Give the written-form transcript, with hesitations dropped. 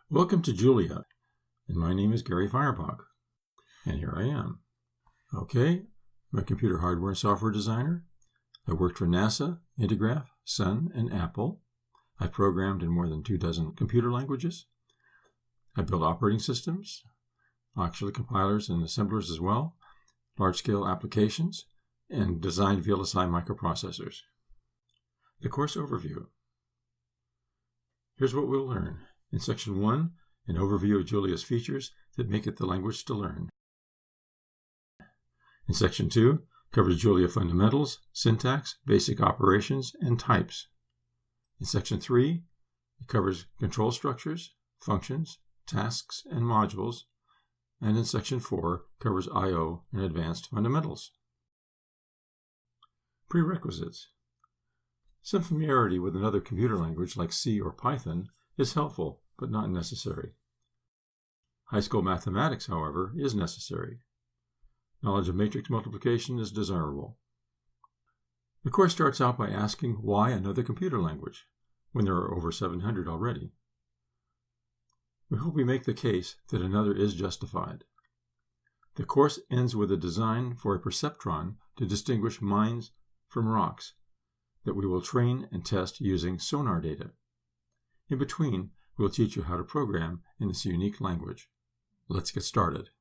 Welcome to Julia, and my name is Gary Firebach, and here I am. Okay, I'm a computer hardware and software designer. I worked for NASA, Intergraph, Sun, and Apple. I've programmed in more than 24 computer languages. I built operating systems, actually compilers and assemblers as well, large-scale applications, and designed VLSI microprocessors. The course overview. Here's what we'll learn. In Section 1, an overview of Julia's features that make it the language to learn. In Section 2, covers Julia fundamentals, syntax, basic operations, and types. In Section 3, it covers control structures, functions, tasks, and modules. And in Section 4, covers I/O and advanced fundamentals. Prerequisites. Some familiarity with another computer language like C or Python is helpful, but not necessary. High school mathematics, however, is necessary. Knowledge of matrix multiplication is desirable. The course starts out by asking why another computer language, when there are over 700 already. We hope we make the case that another is justified. The course ends with a design for a perceptron to distinguish mines from rocks that we will train and test using sonar data. In between, we'll teach you how to program in this unique language. Let's get started.